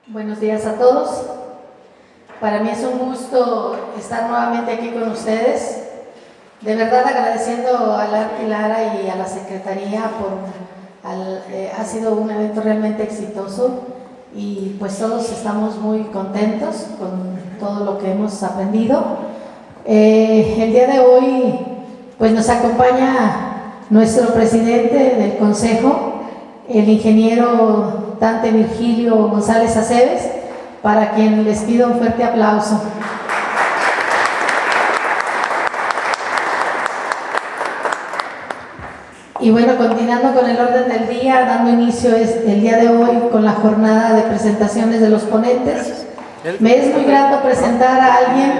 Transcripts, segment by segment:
Buenos días a todos. Para mí es un gusto estar nuevamente aquí con ustedes. De verdad agradeciendo a Lara y a la Secretaría ha sido un evento realmente exitoso y pues todos estamos muy contentos con todo lo que hemos aprendido. El día de hoy pues nos acompaña nuestro presidente del Consejo, el ingeniero Dante Virgilio González Aceves, para quien les pido un fuerte aplauso. Y bueno, continuando con el orden del día, dando inicio el día de hoy con la jornada de presentaciones de los ponentes. Me es muy grato presentar a alguien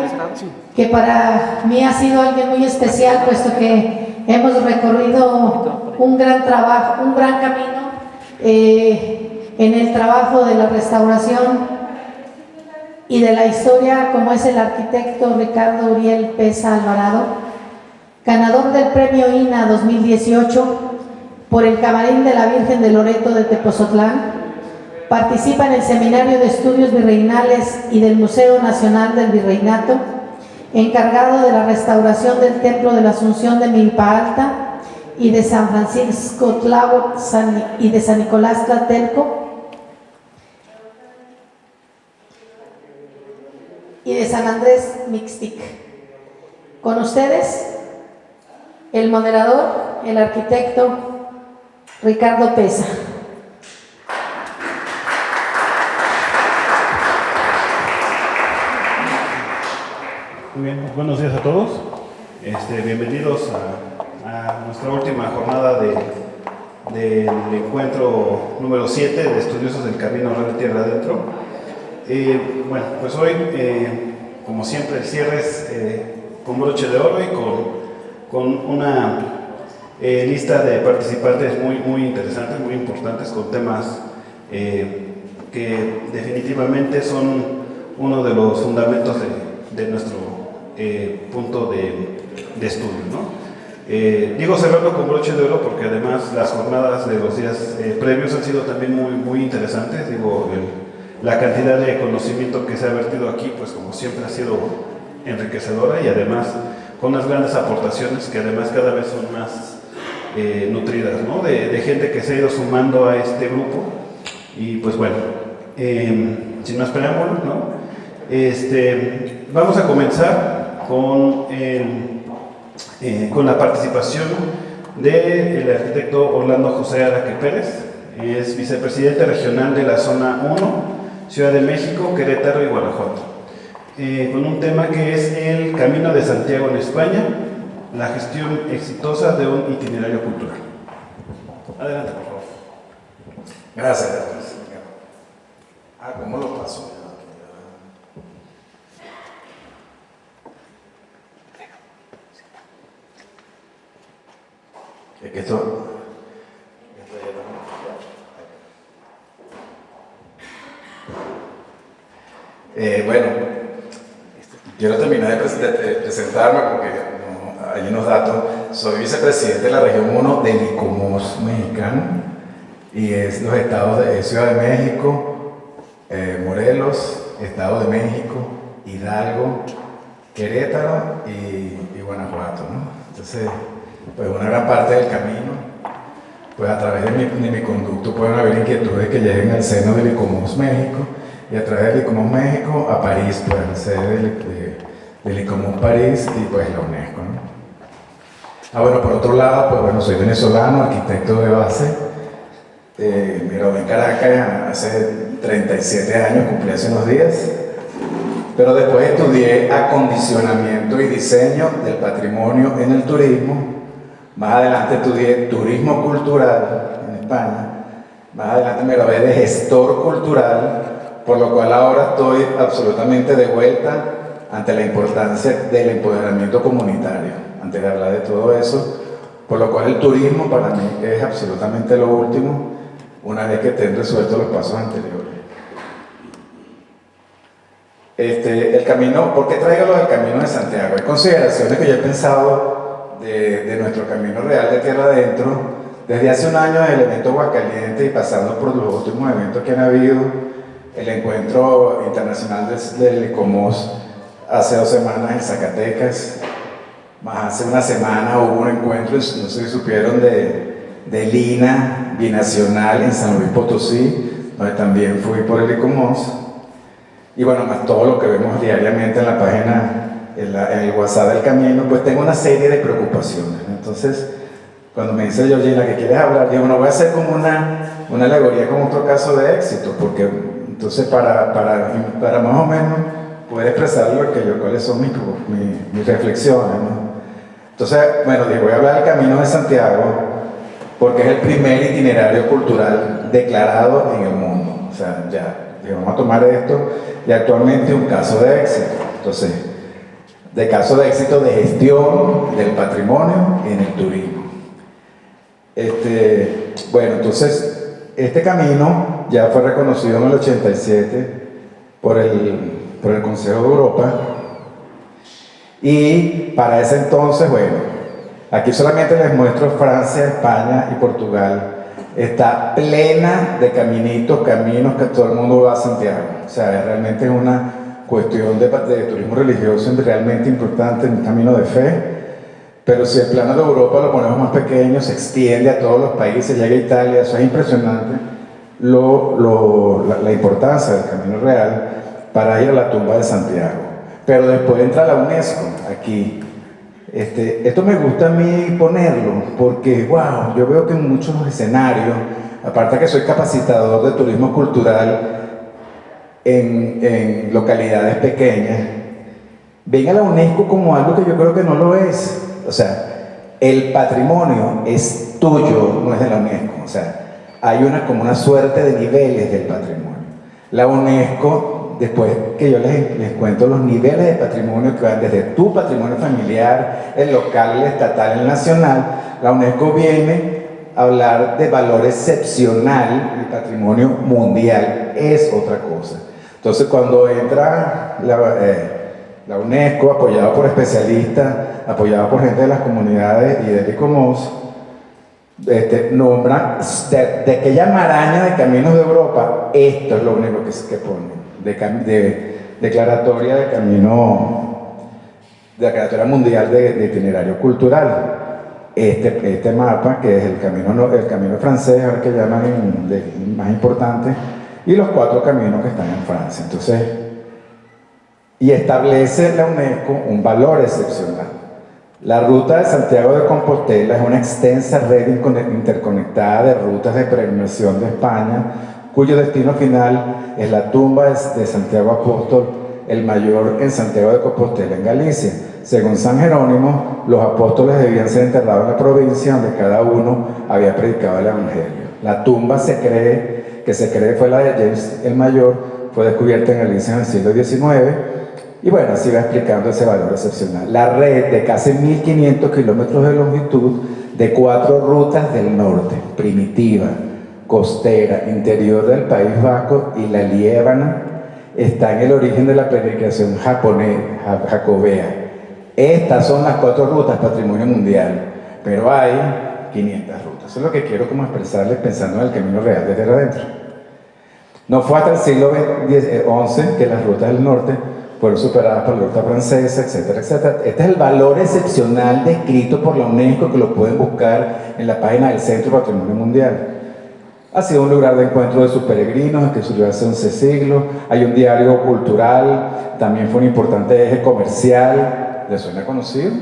que para mí ha sido alguien muy especial, puesto que hemos recorrido un gran trabajo, un gran camino en el trabajo de la restauración y de la historia, como es el arquitecto Ricardo Uriel Pesa Alvarado, ganador del premio INA 2018 por el Camarín de la Virgen de Loreto de Tepozotlán. Participa en el Seminario de Estudios Virreinales y del Museo Nacional del Virreinato, encargado de la restauración del Templo de la Asunción de Milpa Alta y de San Francisco Tláhuac y de San Nicolás Tlatelco y de San Andrés Mixtic. Con ustedes, el moderador, el arquitecto Ricardo Pesa. Muy bien, buenos días a todos. Bienvenidos a nuestra última jornada del encuentro número 7 de Estudiosos del Camino Real Tierra Adentro. Bueno, pues hoy, como siempre, el cierre es con broche de oro y con una lista de participantes muy interesantes, muy importantes, con temas que definitivamente son uno de los fundamentos de nuestro punto de estudio, ¿no? Digo cerrarlo con broche de oro porque además las jornadas de los días previos han sido también muy interesantes. Digo, la cantidad de conocimiento que se ha vertido aquí, pues como siempre ha sido enriquecedora y además con unas grandes aportaciones que además cada vez son más nutridas, ¿no? De gente que se ha ido sumando a este grupo. Y pues bueno, sin más preámbulos, ¿no? Vamos a comenzar con la participación del arquitecto Orlando José Araque Pérez. Es vicepresidente regional de la Zona 1, Ciudad de México, Querétaro y Guanajuato, con un tema que es el Camino de Santiago en España, la gestión exitosa de un itinerario cultural. Adelante, por favor. Gracias. ¿Cómo lo paso? Es que esto... bueno, quiero terminar de presentarme porque hay unos datos. Soy vicepresidente de la región 1 del ICOMOS mexicano y es los estados de Ciudad de México, Morelos, Estado de México, Hidalgo, Querétaro y Guanajuato, ¿no? Entonces, pues una gran parte del camino, pues a través de mi conducto pueden haber inquietudes que lleguen al seno del ICOMOS México y a través del ICOMOS México a París, pueden ser del ICOMOS París y pues la UNESCO, ¿no? Bueno, por otro lado, pues bueno, soy venezolano, arquitecto de base, me gradué en Caracas hace 37 años, cumplí hace unos días, pero después estudié acondicionamiento y diseño del patrimonio en el turismo. Más adelante estudié turismo cultural en España. Más adelante me gradué de gestor cultural, por lo cual ahora estoy absolutamente de vuelta ante la importancia del empoderamiento comunitario, antes de hablar de todo eso, por lo cual el turismo para mí es absolutamente lo último, una vez que estén resueltos los pasos anteriores. El camino, ¿por qué traigo lo del Camino de Santiago? Hay consideraciones que yo he pensado de nuestro Camino Real de Tierra Adentro desde hace un año, el evento Aguascalientes y pasando por los últimos eventos que han habido el encuentro internacional del ICOMOS hace 2 semanas en Zacatecas, más hace una semana hubo un encuentro, no sé si supieron, de Lina binacional en San Luis Potosí, donde también fui por el ICOMOS, y bueno, más todo lo que vemos diariamente en la página, en el WhatsApp del camino, pues tengo una serie de preocupaciones, ¿no? Entonces, cuando me dice Georgina que quieres hablar, digo, bueno, voy a hacer como una alegoría con otro caso de éxito, porque entonces para más o menos poder expresar cuáles son mis reflexiones, ¿no? Entonces, bueno, voy a hablar del Camino de Santiago, porque es el primer itinerario cultural declarado en el mundo. O sea, vamos a tomar esto y actualmente un caso de éxito. Entonces, de caso de éxito de gestión del patrimonio en el turismo. Bueno, entonces, este camino ya fue reconocido en el 87 por el Consejo de Europa, y para ese entonces, bueno, aquí solamente les muestro Francia, España y Portugal. Está plena de caminos que todo el mundo va a Santiago. O sea, realmente es una cuestión de turismo religioso realmente importante, un camino de fe. Pero si el plano de Europa lo ponemos más pequeño, se extiende a todos los países, llega a Italia, eso es impresionante, la importancia del Camino Real para ir a la tumba de Santiago. Pero después entra la UNESCO aquí. Esto me gusta a mí ponerlo, porque, wow, yo veo que en muchos escenarios, aparte que soy capacitador de turismo cultural en localidades pequeñas, ven a la UNESCO como algo que yo creo que no lo es. O sea, el patrimonio es tuyo, no es de la UNESCO. O sea, hay como una suerte de niveles del patrimonio. La UNESCO, después que yo les cuento los niveles de patrimonio que van desde tu patrimonio familiar, el local, el estatal, el nacional, la UNESCO viene a hablar de valor excepcional, el patrimonio mundial es otra cosa. Entonces, cuando entra la UNESCO, apoyada por especialistas, apoyada por gente de las comunidades y del ICOMOS, nombran de aquella maraña de caminos de Europa, esto es lo único que ponen, de declaratoria de camino, de declaratoria mundial de itinerario cultural. Este mapa, que es el camino francés, ahora que llaman más importante, y los 4 caminos que están en Francia. Entonces, y establece la UNESCO un valor excepcional. La ruta de Santiago de Compostela es una extensa red interconectada de rutas de peregrinación de España, cuyo destino final es la tumba de Santiago Apóstol, el mayor en Santiago de Compostela, en Galicia. Según San Jerónimo, los apóstoles debían ser enterrados en la provincia donde cada uno había predicado el Evangelio. La tumba se cree fue la de James el Mayor, fue descubierta en Galicia en el siglo XIX. Y bueno, así va explicando ese valor excepcional. La red de casi 1.500 kilómetros de longitud de 4 rutas del norte, primitiva, costera, interior del País Vasco y la Liébana, está en el origen de la peregrinación jacobea. Estas son las 4 rutas patrimonio mundial, pero hay 500 rutas. Eso es lo que quiero como expresarles pensando en el Camino Real de Tierra Adentro. No fue hasta el siglo XI que las rutas del norte fueron superadas por la ruta francesa, etcétera, etcétera. Este es el valor excepcional descrito por la UNESCO, que lo pueden buscar en la página del Centro Patrimonio Mundial. Ha sido un lugar de encuentro de sus peregrinos que surgió hace 11 siglos. Hay un diario cultural, también fue un importante eje comercial. ¿Les suena conocido?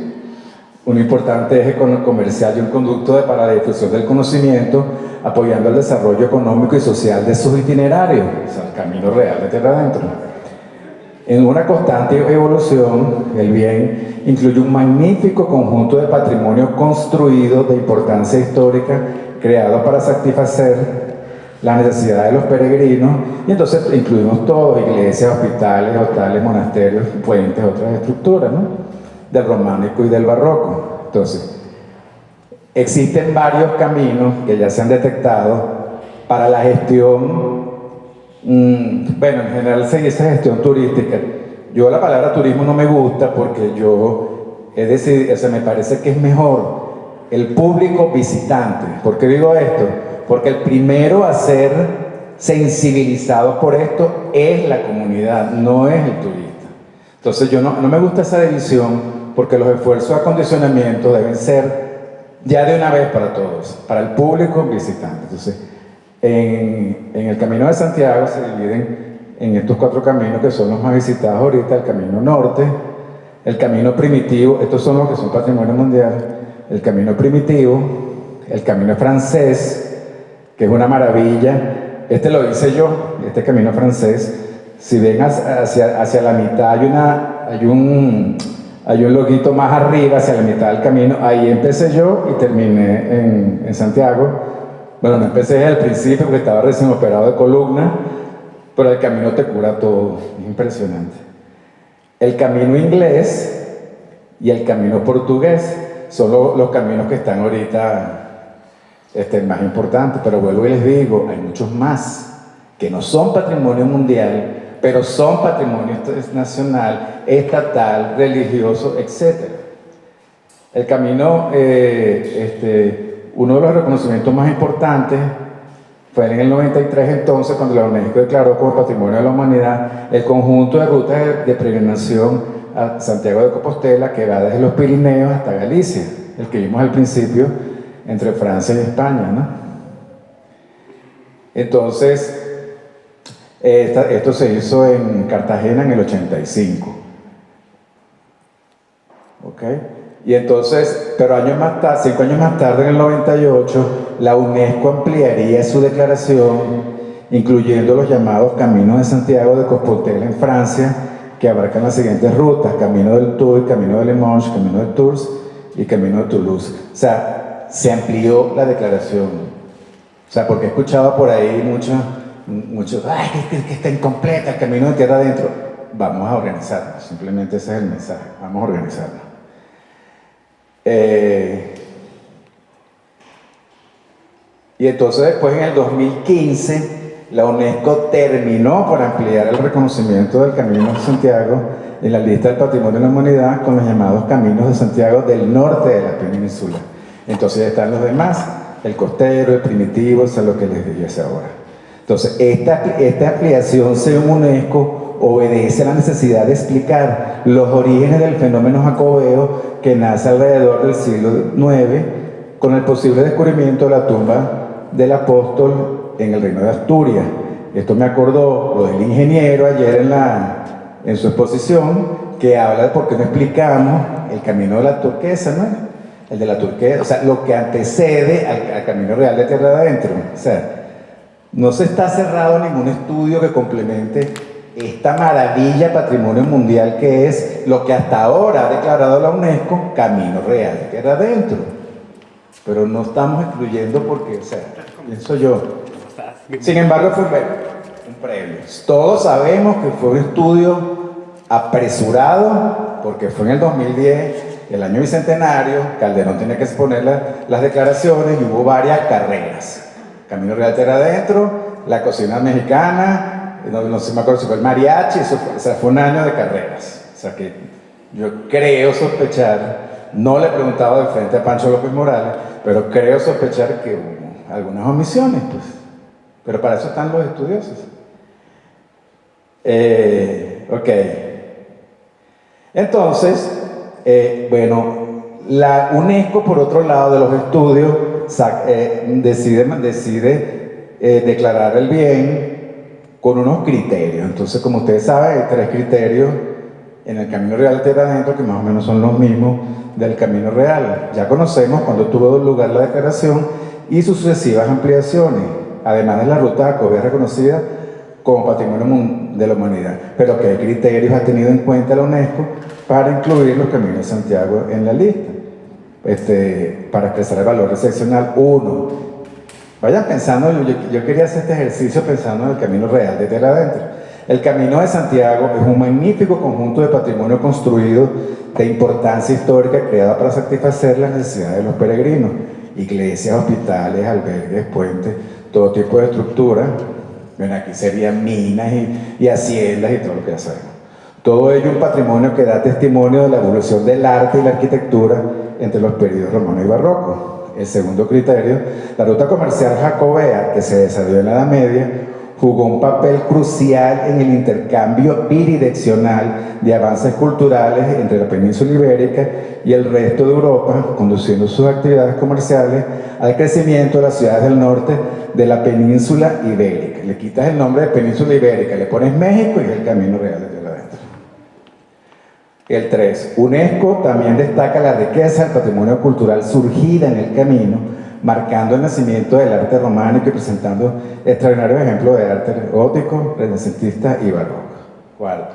Un importante eje comercial y un conducto para la difusión del conocimiento, apoyando el desarrollo económico y social de sus itinerarios, o sea, el Camino Real de Tierra Adentro. En una constante evolución, el bien incluye un magnífico conjunto de patrimonio construido de importancia histórica, creado para satisfacer las necesidades de los peregrinos, y entonces incluimos todo: iglesias, hospitales, hostales, monasterios, puentes, otras estructuras, ¿no?, del románico y del barroco. Entonces, existen varios caminos que ya se han detectado para la gestión. Bueno, en general se dice gestión turística. Yo la palabra turismo no me gusta, porque yo he decidido, o sea, me parece que es mejor el público visitante. ¿Por qué digo esto? Porque el primero a ser sensibilizados por esto es la comunidad, no es el turista. Entonces yo no me gusta esa división porque los esfuerzos de acondicionamiento deben ser ya de una vez para todos, para el público visitante. Entonces, en el Camino de Santiago se dividen en estos 4 caminos que son los más visitados ahorita: el Camino Norte, el Camino Primitivo, estos son los que son patrimonio mundial, el Camino Primitivo, el Camino Francés, que es una maravilla. Este lo hice yo, este Camino Francés. Si ven hacia la mitad hay un loguito más arriba, hacia la mitad del camino. Ahí empecé yo y terminé en Santiago. Bueno, no empecé desde el principio porque estaba recién operado de columna, pero el camino te cura todo, es impresionante. El camino inglés y el camino portugués son los caminos que están ahorita más importantes, pero vuelvo y les digo, hay muchos más que no son patrimonio mundial, pero son patrimonio nacional, estatal, religioso, etc. El camino, uno de los reconocimientos más importantes fue en el 93, entonces, cuando la UNESCO declaró como Patrimonio de la Humanidad el conjunto de rutas de peregrinación a Santiago de Compostela, que va desde los Pirineos hasta Galicia, el que vimos al principio entre Francia y España, ¿no? Entonces, esto se hizo en Cartagena en el 85. ¿Ok? Y entonces, pero 5 años más tarde, en el 98, la UNESCO ampliaría su declaración, incluyendo los llamados Caminos de Santiago de Compostela en Francia, que abarcan las siguientes rutas: Camino del Tour, Camino de Le Mans, Camino de Tours y Camino de Toulouse. O sea, se amplió la declaración. O sea, porque he escuchado por ahí muchos, ay, que está incompleta, el camino de tierra adentro. Vamos a organizarnos, simplemente ese es el mensaje, vamos a organizarnos. Y entonces después, en el 2015, la UNESCO terminó por ampliar el reconocimiento del Camino de Santiago en la lista del Patrimonio de la Humanidad con los llamados Caminos de Santiago del norte de la península. Entonces ya están los demás, el costero, el primitivo, eso es lo que les dije hace ahora. Entonces, esta ampliación, según UNESCO, obedece a la necesidad de explicar los orígenes del fenómeno jacobeo que nace alrededor del siglo IX con el posible descubrimiento de la tumba del apóstol en el reino de Asturias. Esto me acordó lo del ingeniero ayer en su exposición, que habla de por qué no explicamos el camino de la turquesa, ¿no? El de la turquesa, o sea, lo que antecede al camino real de tierra adentro. O sea, no se está cerrado ningún estudio que complemente esta maravilla patrimonio mundial que es lo que hasta ahora ha declarado la UNESCO Camino Real de Tierra Adentro. Pero no estamos excluyendo porque, o sea, pienso yo. Sin embargo, fue un previo. Todos sabemos que fue un estudio apresurado porque fue en el 2010, el año bicentenario. Calderón tenía que exponer las declaraciones y hubo varias carreras. Camino Real Tierra Adentro, la cocina mexicana, no sé, me acuerdo si fue el mariachi, fue un año de carreras. O sea que yo creo sospechar, no le he preguntado de frente a Pancho López Morales, pero creo sospechar que hubo algunas omisiones, pues. Pero para eso están los estudiosos. Ok. Entonces, bueno, la UNESCO, por otro lado, de los estudios, decide declarar el bien con unos criterios. Entonces, como ustedes saben, hay 3 criterios en el Camino Real de Tierra Adentro que más o menos son los mismos del Camino Real. Ya conocemos cuando tuvo lugar la declaración y sus sucesivas ampliaciones, además de la ruta jacobea reconocida como Patrimonio de la Humanidad. Pero ¿qué criterios ha tenido en cuenta la UNESCO para incluir los Caminos de Santiago en la lista? Para expresar el valor excepcional. 1. Vayan pensando, yo quería hacer este ejercicio pensando en el Camino Real de Tierra Adentro. El Camino de Santiago es un magnífico conjunto de patrimonio construido de importancia histórica creado para satisfacer las necesidades de los peregrinos. Iglesias, hospitales, albergues, puentes, todo tipo de estructuras. Bueno, aquí serían minas y haciendas y todo lo que ya sabemos. Todo ello un patrimonio que da testimonio de la evolución del arte y la arquitectura entre los periodos romano y barroco. El segundo criterio, la ruta comercial jacobea que se desarrolló en la Edad Media, jugó un papel crucial en el intercambio bidireccional de avances culturales entre la península ibérica y el resto de Europa, conduciendo sus actividades comerciales al crecimiento de las ciudades del norte de la península ibérica. Le quitas el nombre de península ibérica, le pones México y es el camino real de tierra adentro. El 3. UNESCO también destaca la riqueza del patrimonio cultural surgida en el camino, marcando el nacimiento del arte románico y presentando extraordinarios ejemplos de arte gótico, renacentista y barroco. 4.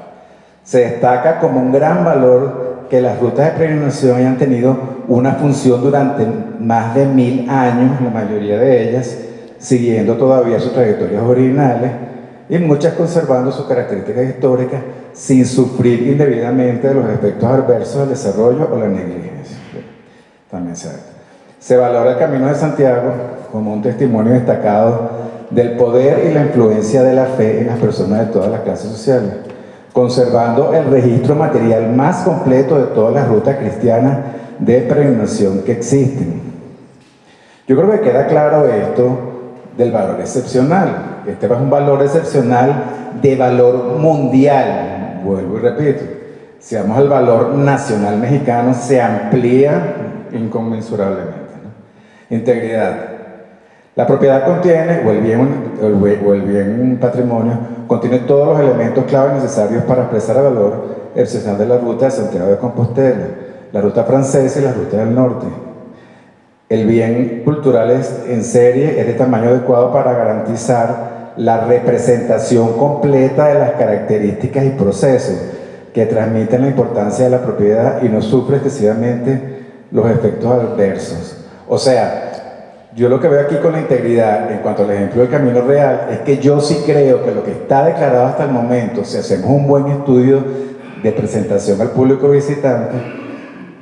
Se destaca como un gran valor que las rutas de peregrinación hayan tenido una función durante más de 1000 años, la mayoría de ellas, siguiendo todavía sus trayectorias originales y muchas conservando sus características históricas sin sufrir indebidamente de los efectos adversos del desarrollo o la negligencia. También se valora el Camino de Santiago como un testimonio destacado del poder y la influencia de la fe en las personas de todas las clases sociales, conservando el registro material más completo de todas las rutas cristianas de peregrinación que existen. Yo creo que queda claro esto del valor excepcional. Este es un valor excepcional de valor mundial, vuelvo y repito. Si vamos al valor nacional mexicano, se amplía inconmensurablemente. Integridad. La propiedad contiene, o el bien patrimonio, contiene todos los elementos clave necesarios para expresar el valor excepcional de la ruta de Santiago de Compostela, la ruta francesa y la ruta del norte. El bien cultural en serie es de tamaño adecuado para garantizar la representación completa de las características y procesos que transmiten la importancia de la propiedad y no sufre excesivamente los efectos adversos. O sea, yo lo que veo aquí con la integridad en cuanto al ejemplo del camino real es que yo sí creo que lo que está declarado hasta el momento, si hacemos un buen estudio de presentación al público visitante,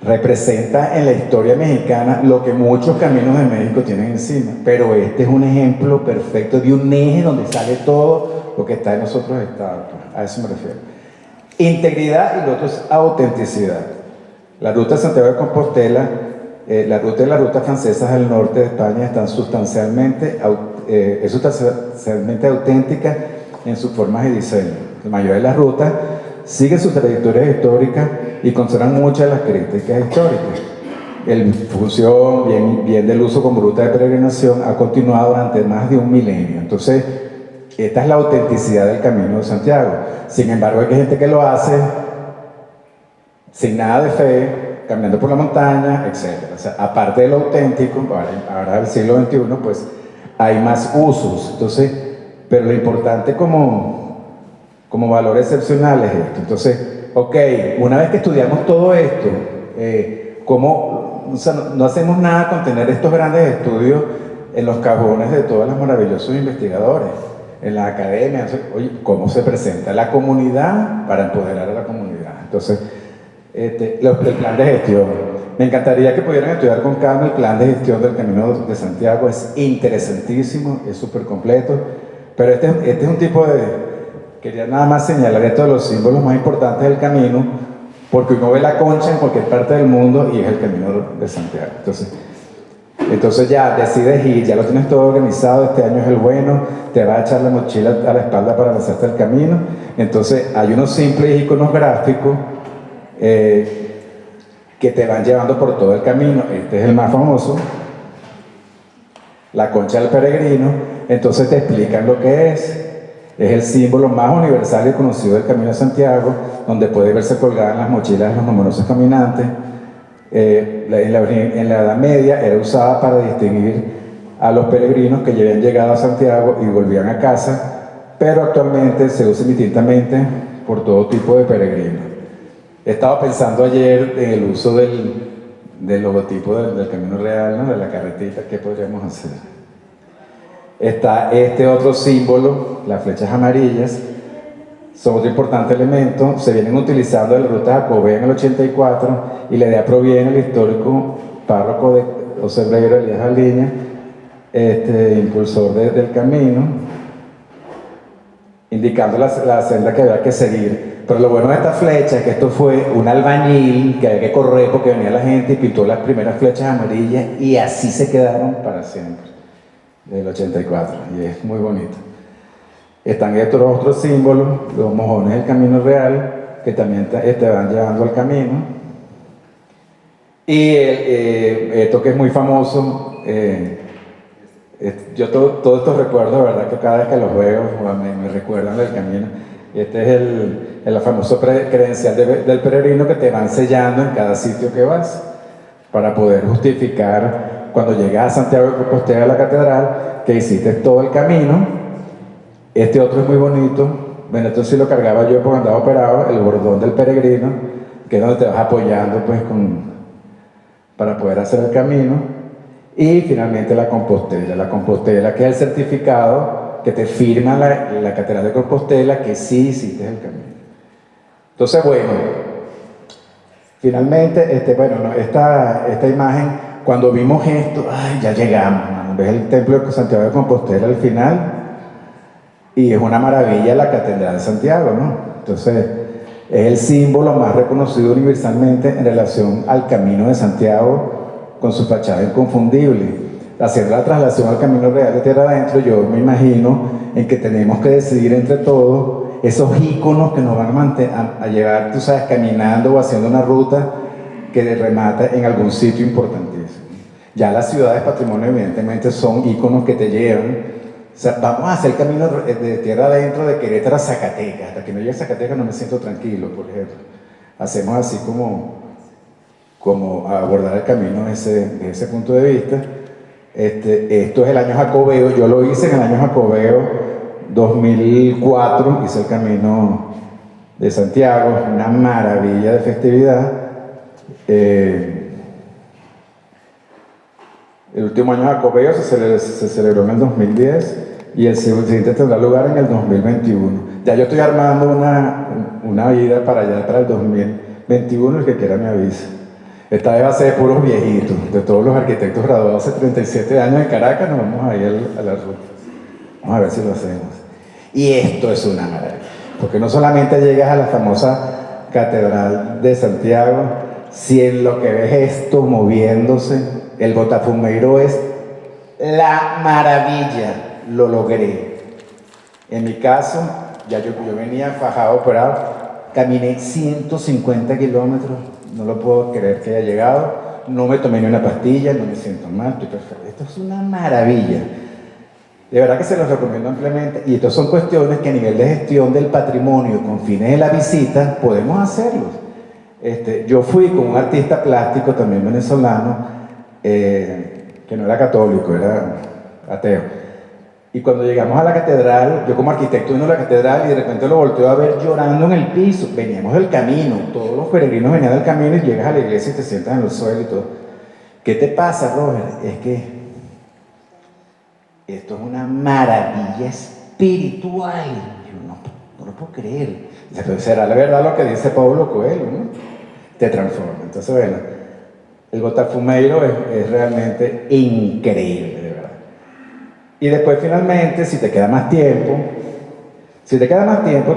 representa en la historia mexicana lo que muchos caminos de México tienen encima. Pero este es un ejemplo perfecto de un eje donde sale todo lo que está en los otros estados. A eso me refiero. Integridad y lo otro es autenticidad. La ruta de Santiago de Compostela, la ruta y las rutas francesas del norte de España están sustancialmente auténticas en sus formas y diseño. La mayoría de las rutas siguen sus trayectorias históricas y conservan muchas de las características históricas. El función bien del uso como ruta de peregrinación ha continuado durante más de un milenio. Entonces, esta es la autenticidad del Camino de Santiago. Sin embargo, hay gente que lo hace sin nada de fe, caminando por la montaña, etc. O sea, aparte de lo auténtico, ahora del siglo XXI, pues hay más usos. Entonces, pero lo importante como valor excepcional es esto. Entonces, ok, una vez que estudiamos todo esto, o sea, no hacemos nada con tener estos grandes estudios en los cajones de todos los maravillosos investigadores, en la academia. Oye, ¿cómo se presenta la comunidad para empoderar a la comunidad? Entonces, el plan de gestión. Me encantaría que pudieran estudiar con calma el plan de gestión del Camino de Santiago. Es interesantísimo, es súper completo, pero este es un tipo de... Quería nada más señalar esto de los símbolos más importantes del camino, porque uno ve la concha en cualquier parte del mundo y es el Camino de Santiago. Entonces ya decides ir, ya lo tienes todo organizado, este año es el bueno, te vas a echar la mochila a la espalda para lanzarte el camino. Entonces hay unos simples iconos gráficos que te van llevando por todo el camino. Este es el más famoso, la concha del peregrino. Entonces te explican lo que es. Es el símbolo más universal y conocido del Camino de Santiago, donde puede verse colgada en las mochilas de los numerosos caminantes. En la Edad Media era usada para distinguir a los peregrinos que ya habían llegado a Santiago y volvían a casa, pero actualmente se usa indistintamente por todo tipo de peregrinos. He estado pensando ayer en el uso del logotipo del Camino Real, ¿no? De la carretita. ¿Qué podríamos hacer? Está este otro símbolo, las flechas amarillas, son otro importante elemento. Se vienen utilizando en la ruta jacobea en el 84 y la idea proviene del histórico párroco de José Breiro Elías Aliña, impulsor del camino, indicando la senda que había que seguir. Pero lo bueno de esta flecha es que esto fue un albañil que había que correr porque venía la gente y pintó las primeras flechas amarillas y así se quedaron para siempre, del 84, y es muy bonito. Están estos otros símbolos, los mojones del Camino Real, que también te van llevando al camino. Y esto que es muy famoso, yo todos estos recuerdos, ¿verdad? Que cada vez que los veo me recuerdan del camino. Este es el famoso credencial del peregrino que te van sellando en cada sitio que vas, para poder justificar cuando llegas a Santiago de Compostela, a la catedral, que hiciste todo el camino. Este otro es muy bonito. Bueno, esto sí lo cargaba yo porque andaba operado, el bordón del peregrino, que es donde te vas apoyando pues para poder hacer el camino. Y finalmente la Compostela, que es el certificado que te firma la Catedral de Compostela que sí hiciste el camino. Entonces, bueno, finalmente, esta imagen, cuando vimos esto, ¡ay, ya llegamos! ¿No? Ves el templo de Santiago de Compostela al final, y es una maravilla la Catedral de Santiago, ¿no? Entonces, es el símbolo más reconocido universalmente en relación al Camino de Santiago, con su fachada inconfundible. Haciendo la traslación al Camino Real de Tierra Adentro, yo me imagino en que tenemos que decidir entre todos esos íconos que nos van a llevar, tú sabes, caminando o haciendo una ruta que remata en algún sitio importantísimo. Ya las ciudades patrimonio evidentemente son íconos que te llevan. O sea, vamos a hacer el Camino de Tierra Adentro de Querétaro a Zacatecas. Hasta que no llegue a Zacatecas no me siento tranquilo, por ejemplo. Hacemos así como abordar el camino desde ese punto de vista. Esto es el año Jacobeo, yo lo hice en el año Jacobeo 2004, hice el Camino de Santiago, una maravilla de festividad. El último año Jacobeo se celebró en el 2010 y el siguiente tendrá lugar en el 2021. Ya yo estoy armando una ida para allá, para el 2021, el que quiera me avisa. Esta vez va a ser de puros viejitos, de todos los arquitectos graduados hace 37 años en Caracas, nos vamos a ir a la ruta. Vamos a ver si lo hacemos. Y esto es una maravilla, porque no solamente llegas a la famosa Catedral de Santiago, si en lo que ves esto moviéndose, el Botafumeiro es la maravilla, lo logré. En mi caso, ya yo venía fajado, operado, caminé 150 kilómetros. No lo puedo creer que haya llegado, no me tomé ni una pastilla, no me siento mal, estoy perfecto. Esto es una maravilla. De verdad que se los recomiendo ampliamente. Y estas son cuestiones que a nivel de gestión del patrimonio con fines de la visita podemos hacerlos. Yo fui con un artista plástico también venezolano, que no era católico, era ateo. Y cuando llegamos a la catedral, yo como arquitecto vino a la catedral y de repente lo volteo a ver llorando en el piso. Veníamos del camino, todos los peregrinos venían del camino y llegas a la iglesia y te sientas en el suelo y todo. ¿Qué te pasa, Roger? Es que esto es una maravilla espiritual. Yo no lo puedo creer. Será la verdad lo que dice Paulo Coelho, ¿no? Te transforma. Entonces, bueno, el Botafumeiro es realmente increíble, de verdad. Y después, finalmente, si te queda más tiempo, te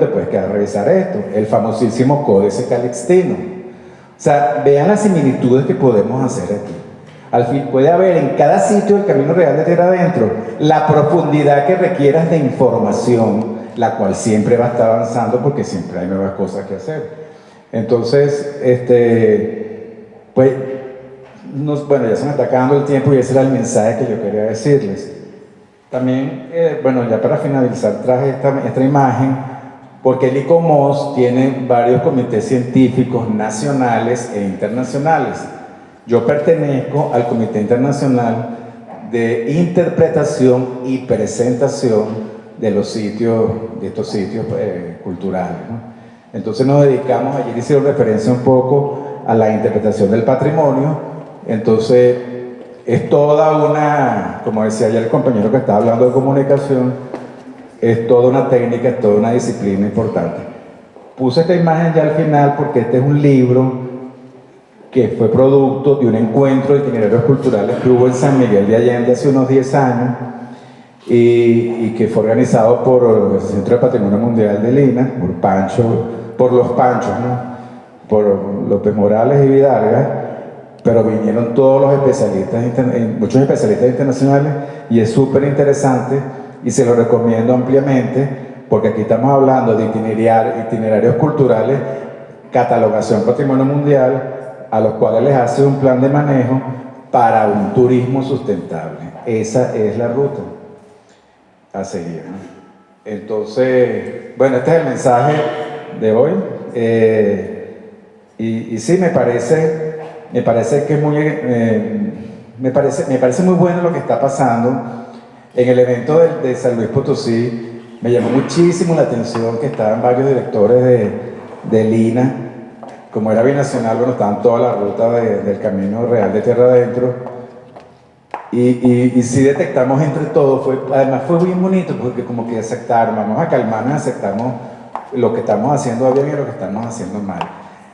puedes quedar a revisar esto, el famosísimo Códice Calixtino. O sea, vean las similitudes que podemos hacer aquí. Al fin, puede haber en cada sitio del Camino Real de Tierra Adentro la profundidad que requieras de información, la cual siempre va a estar avanzando porque siempre hay nuevas cosas que hacer. Entonces, bueno, ya se me está acabando el tiempo y ese era el mensaje que yo quería decirles. También, ya para finalizar, traje esta imagen porque el ICOMOS tiene varios comités científicos nacionales e internacionales. Yo pertenezco al Comité Internacional de Interpretación y Presentación de estos sitios culturales, ¿no? Entonces nos dedicamos, ayer hicieron referencia un poco a la interpretación del patrimonio. Entonces es toda una, como decía ayer el compañero que estaba hablando de comunicación, es toda una técnica, es toda una disciplina importante. Puse esta imagen ya al final porque este es un libro que fue producto de un encuentro de itinerarios culturales que hubo en San Miguel de Allende hace unos 10 años y que fue organizado por el Centro de Patrimonio Mundial de Lina, por los Panchos, ¿no? Por López Morales y Vidarga, pero vinieron todos los especialistas, muchos especialistas internacionales, y es súper interesante y se lo recomiendo ampliamente porque aquí estamos hablando de itinerarios culturales, catalogación patrimonio mundial, a los cuales les hace un plan de manejo para un turismo sustentable. Esa es la ruta a seguir, ¿no? Entonces, bueno, este es el mensaje de hoy. Y sí, me parece que es muy, me parece muy bueno lo que está pasando. En el evento de San Luis Potosí me llamó muchísimo la atención que estaban varios directores de Lina, como era binacional, bueno, estaban toda la ruta del Camino Real de Tierra Adentro, y sí detectamos entre todos, además fue bien bonito porque como que aceptaron, vamos a calmarnos, aceptamos lo que estamos haciendo bien y lo que estamos haciendo mal.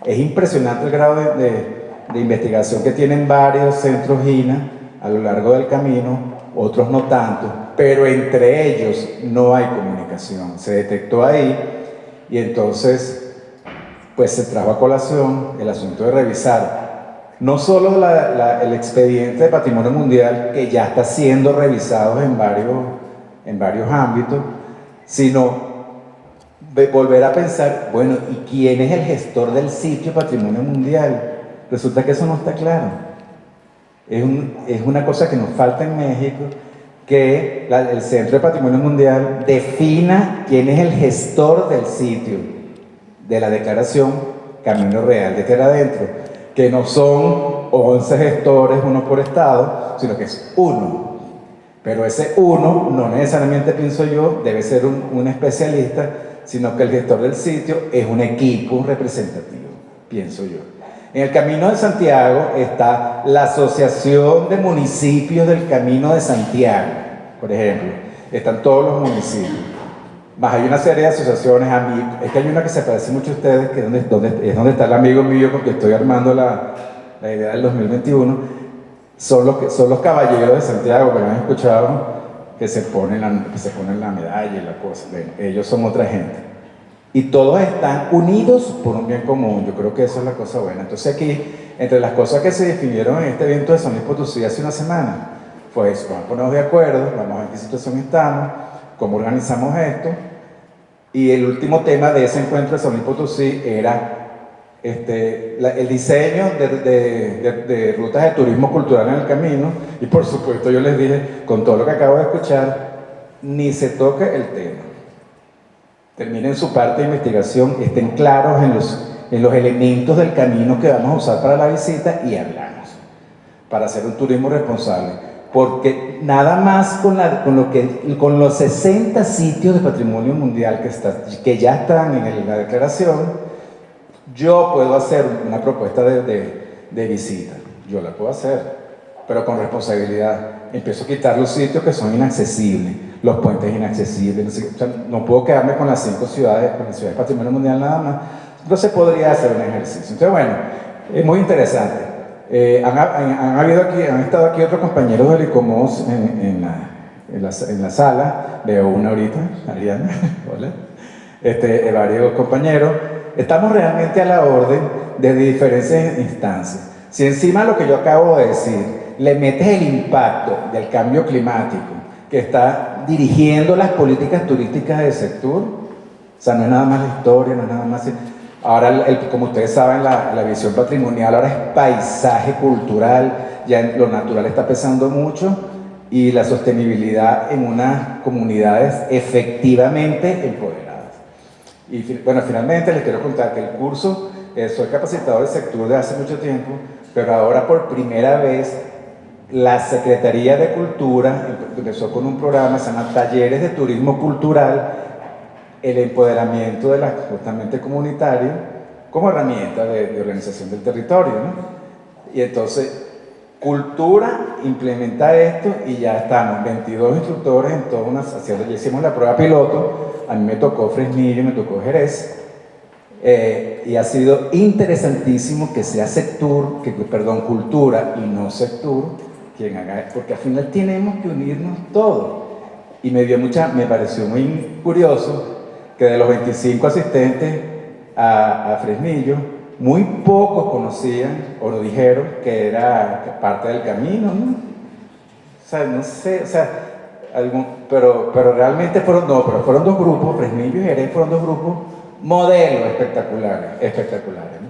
Es impresionante el grado de investigación que tienen varios centros INA a lo largo del camino, otros no tanto, pero entre ellos no hay comunicación. Se detectó ahí y entonces pues se trajo a colación el asunto de revisar no solo el expediente de Patrimonio Mundial, que ya está siendo revisado en varios ámbitos, sino volver a pensar, bueno, ¿y quién es el gestor del sitio Patrimonio Mundial? Resulta que eso no está claro. Es una cosa que nos falta en México, que el Centro de Patrimonio Mundial defina quién es el gestor del sitio de la declaración Camino Real de Tierra Adentro, que no son 11 gestores, uno por estado, sino que es uno. Pero ese uno, no necesariamente pienso yo, debe ser un especialista, sino que el gestor del sitio es un equipo representativo, pienso yo. En el Camino de Santiago está la Asociación de Municipios del Camino de Santiago, por ejemplo. Están todos los municipios. Más hay una serie de asociaciones, amigos. Es que hay una que se parece mucho a ustedes, que es donde está el amigo mío, porque estoy armando la idea del 2021. Son los caballeros de Santiago, que han escuchado, que se ponen la medalla y la cosa. Bueno, ellos son otra gente. Y todos están unidos por un bien común. Yo creo que eso es la cosa buena. Entonces aquí, entre las cosas que se definieron en este evento de San Luis Potosí hace una semana, fue eso: vamos a ponernos de acuerdo, vamos a ver en qué situación estamos, cómo organizamos esto. Y el último tema de ese encuentro de San Luis Potosí era el diseño de rutas de turismo cultural en el camino. Y por supuesto yo les dije, con todo lo que acabo de escuchar, ni se toque el tema. Terminen su parte de investigación, estén claros en los elementos del camino que vamos a usar para la visita y hablamos, para hacer un turismo responsable. Porque nada más con los 60 sitios de patrimonio mundial que ya están en la declaración, yo puedo hacer una propuesta de visita. Yo la puedo hacer, pero con responsabilidad. Empiezo a quitar los sitios que son inaccesibles, los puentes inaccesibles. O sea, no puedo quedarme con las 5 ciudades, con las ciudades de patrimonio mundial nada más. Entonces podría hacer un ejercicio. Entonces, bueno, es muy interesante. Han estado aquí otros compañeros del ICOMOS en la sala. Veo una ahorita, Ariana, hola. Varios compañeros. Estamos realmente a la orden de diferentes instancias. Si encima lo que yo acabo de decir le metes el impacto del cambio climático que está dirigiendo las políticas turísticas del sector, o sea, no es nada más la historia, no es nada más... Ahora, como ustedes saben, la visión patrimonial ahora es paisaje cultural, ya lo natural está pesando mucho, y la sostenibilidad en unas comunidades efectivamente empoderadas. Y bueno, finalmente les quiero contar que el curso, soy capacitador del sector de hace mucho tiempo, pero ahora por primera vez la Secretaría de Cultura empezó con un programa que se llama Talleres de Turismo Cultural, el empoderamiento de justamente comunitario como herramienta de organización del territorio, ¿no? Y entonces, Cultura implementa esto y ya estamos 22 instructores en todas unas haciendo. Ya hicimos la prueba piloto, a mí me tocó Fresnillo, me tocó Jerez, y ha sido interesantísimo que sea Cultura y no Sectur quien haga, porque al final tenemos que unirnos todos. Y me pareció muy curioso que de los 25 asistentes a Fresnillo, muy pocos conocían o lo dijeron que era parte del camino, ¿no? O sea, no sé, o sea, pero realmente fueron dos grupos, Fresnillo y Jerez fueron dos grupos modelos espectaculares, ¿no?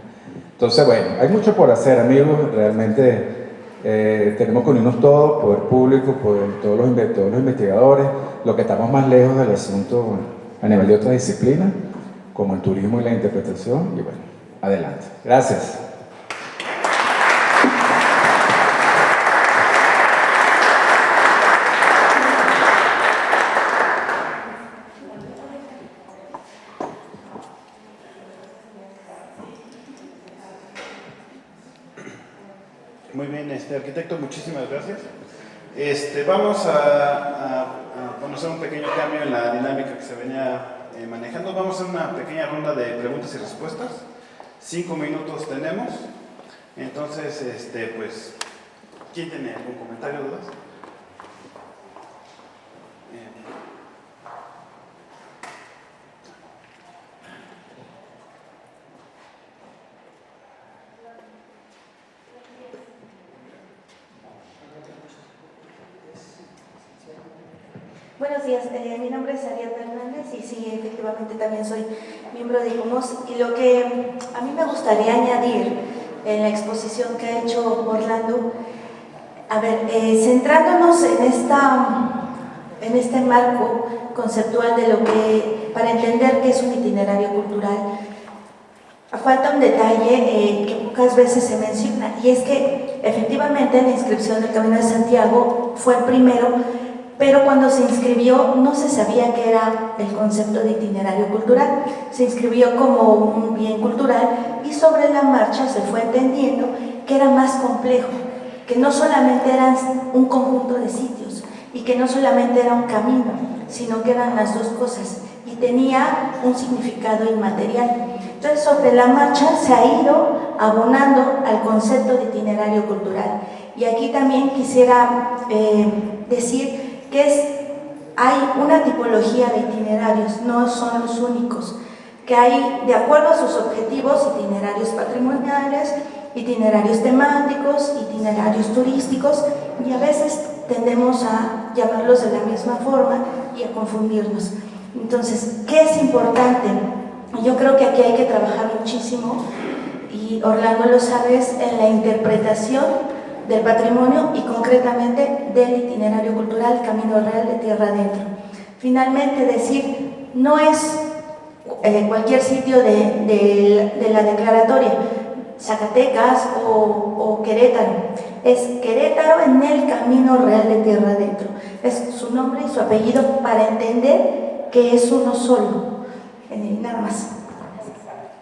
Entonces, bueno, hay mucho por hacer, amigos, realmente tenemos que unirnos todos, poder público, todos los investigadores, los que estamos más lejos del asunto a nivel de otras disciplinas, como el turismo y la interpretación, y bueno, adelante. Gracias. Muy bien, arquitecto, muchísimas gracias. Vamos a conocer un pequeño cambio en la dinámica que se venía manejando. Vamos a hacer una pequeña ronda de preguntas y respuestas. 5 minutos tenemos. Entonces, pues, ¿quién tiene algún comentario o dudas? Buenos días, mi nombre es Ariadna Hernández y sí, efectivamente también soy miembro de ICOMOS, y lo que a mí me gustaría añadir en la exposición que ha hecho Orlando, a ver, centrándonos en este marco conceptual de lo que, para entender qué es un itinerario cultural, falta un detalle que pocas veces se menciona, y es que efectivamente la inscripción del Camino de Santiago fue el primero, pero cuando se inscribió no se sabía qué era el concepto de itinerario cultural. Se inscribió como un bien cultural y sobre la marcha se fue entendiendo que era más complejo, que no solamente eran un conjunto de sitios y que no solamente era un camino, sino que eran las dos cosas y tenía un significado inmaterial. Entonces, sobre la marcha se ha ido abonando al concepto de itinerario cultural. Y aquí también quisiera decir que hay una tipología de itinerarios, no son los únicos, que hay, de acuerdo a sus objetivos, itinerarios patrimoniales, itinerarios temáticos, itinerarios turísticos, y a veces tendemos a llamarlos de la misma forma y a confundirnos. Entonces, ¿qué es importante? Yo creo que aquí hay que trabajar muchísimo, y Orlando lo sabes, en la interpretación del patrimonio y concretamente del itinerario cultural Camino Real de Tierra Adentro. Finalmente, decir, no es cualquier sitio de la declaratoria, Zacatecas o Querétaro, es Querétaro en el Camino Real de Tierra Adentro. Es su nombre y su apellido para entender que es uno solo. Nada más.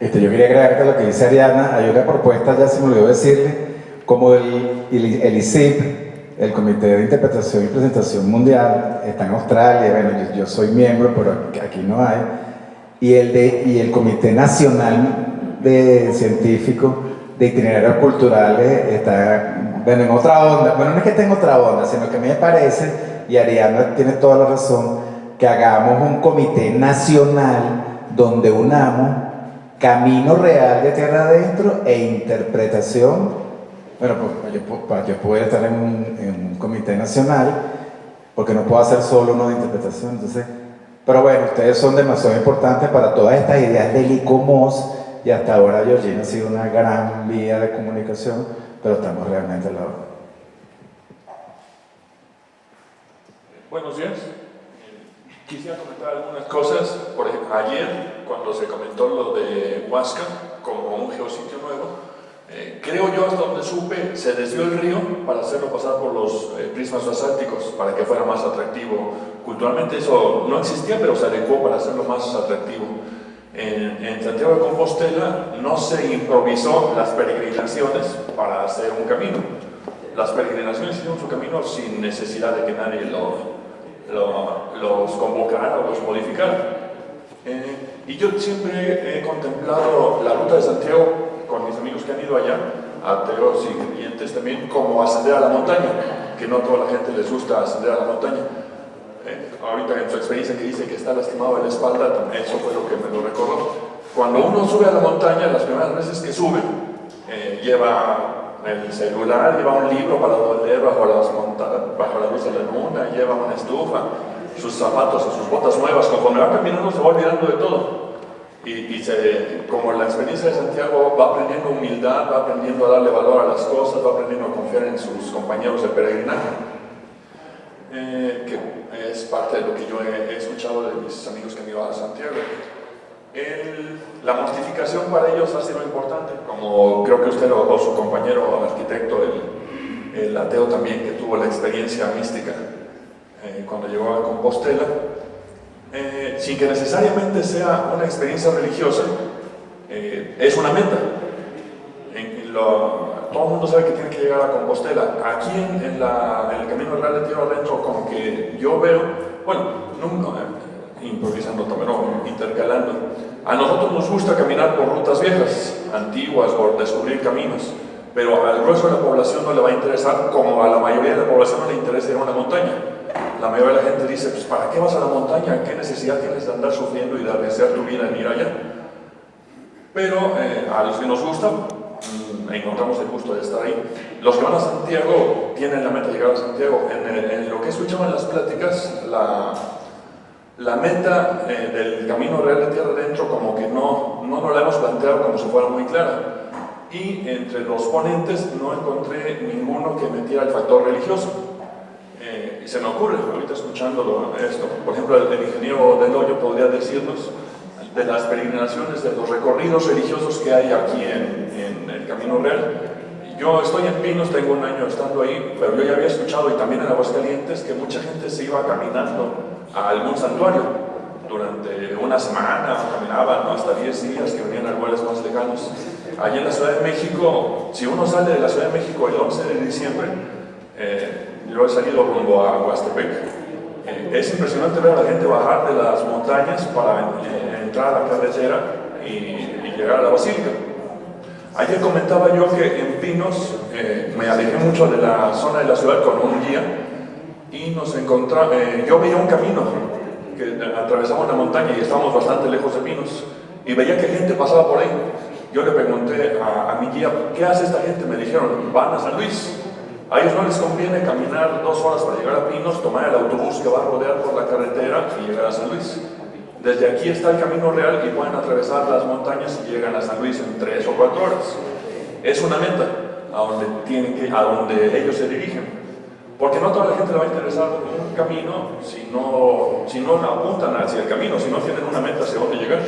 Yo quería agregar que lo que dice Ariadna, hay una propuesta, ya se me olvidó decirle, como el ICIP, el Comité de Interpretación y Presentación Mundial, está en Australia, bueno, yo soy miembro, pero aquí no hay, y el Comité Nacional de Científicos de Itinerarios Culturales está, bueno, en otra onda. Bueno, no es que esté en otra onda, sino que a mí me parece, y Ariadna tiene toda la razón, que hagamos un comité nacional donde unamos Camino Real de Tierra Adentro e interpretación. Bueno, pues yo puedo estar en un comité nacional, porque no puedo hacer solo uno de interpretación. Entonces, pero bueno, ustedes son demasiado importantes para todas estas ideas del ICOMOS, y hasta ahora Georgina ha sido una gran vía de comunicación, pero estamos realmente a la hora. Buenos días. Quisiera comentar algunas cosas. Por ejemplo, ayer, cuando se comentó lo de Huasca como un geositio nuevo, creo yo, hasta donde supe, se desvió el río para hacerlo pasar por los prismas basálticos para que fuera más atractivo. Culturalmente eso no existía, pero se adecuó para hacerlo más atractivo. En Santiago de Compostela no se improvisó las peregrinaciones para hacer un camino. Las peregrinaciones hicieron su camino sin necesidad de que nadie los convocara o los modificara. Y yo siempre he contemplado la ruta de Santiago con mis amigos que han ido allá, ateos y creyentes también, como ascender a la montaña, que no a toda la gente les gusta ascender a la montaña. Ahorita en su experiencia que dice que está lastimado de la espalda, también eso fue lo que me lo recordó. Cuando uno sube a la montaña, las primeras veces que sube, lleva el celular, lleva un libro para leer bajo la luz de la luna, lleva una estufa, sus zapatos y sus botas nuevas. Conforme va caminando se va olvidando de todo. Como la experiencia de Santiago, va aprendiendo humildad, va aprendiendo a darle valor a las cosas, va aprendiendo a confiar en sus compañeros de peregrinaje, que es parte de lo que yo he escuchado de mis amigos que han ido a Santiago. La mortificación para ellos ha sido importante, como creo que usted o su compañero arquitecto, el ateo también, que tuvo la experiencia mística cuando llegó a Compostela. Sin que necesariamente sea una experiencia religiosa, es una meta. Todo el mundo sabe que tiene que llegar a Compostela. Aquí en el Camino Real de Tierra Adentro, como que yo veo, bueno, improvisando también, intercalando, a nosotros nos gusta caminar por rutas viejas, antiguas, por descubrir caminos, pero al grueso de la población no le va a interesar, como a la mayoría de la población no le interesa ir a una montaña. La mayoría de la gente dice, pues ¿para qué vas a la montaña? ¿Qué necesidad tienes de andar sufriendo y de arriesgar tu vida en ir allá? Pero a los que nos gusta, encontramos el gusto de estar ahí. Los que van a Santiago tienen la meta de llegar a Santiago. En lo que escuchamos en las pláticas, la meta del Camino Real de Tierra Adentro como que no nos la hemos planteado como si fuera muy clara. Y entre los ponentes no encontré ninguno que metiera el factor religioso. Y se me ocurre, ahorita escuchándolo esto, por ejemplo, el ingeniero Del Hoyo podría decirnos de las peregrinaciones, de los recorridos religiosos que hay aquí en el Camino Real. Yo estoy en Pinos, tengo un año estando ahí, pero yo ya había escuchado, y también en Aguascalientes, que mucha gente se iba caminando a algún santuario durante una semana, caminaban hasta 10 días, que venían a lugares más lejanos. Allí en la Ciudad de México, si uno sale de la Ciudad de México el 11 de diciembre, yo he salido rumbo a Huastepec. Es impresionante ver a la gente bajar de las montañas para entrar a la carretera y llegar a la basílica. Ayer comentaba yo que en Pinos me alejé mucho de la zona de la ciudad con un guía y nos encontramos, yo veía un camino que atravesaba una montaña y estábamos bastante lejos de Pinos y veía que gente pasaba por ahí. Yo le pregunté a mi guía, ¿qué hace esta gente? Me dijeron, van a San Luis. A ellos no les conviene caminar 2 horas para llegar a Pinos, tomar el autobús que va a rodear por la carretera y llegar a San Luis. Desde aquí está el Camino Real y pueden atravesar las montañas y llegan a San Luis en 3 o 4 horas. Es una meta a donde ellos se dirigen. Porque no a toda la gente le va a interesar un camino si no apuntan hacia el camino, si no tienen una meta hacia dónde llegar.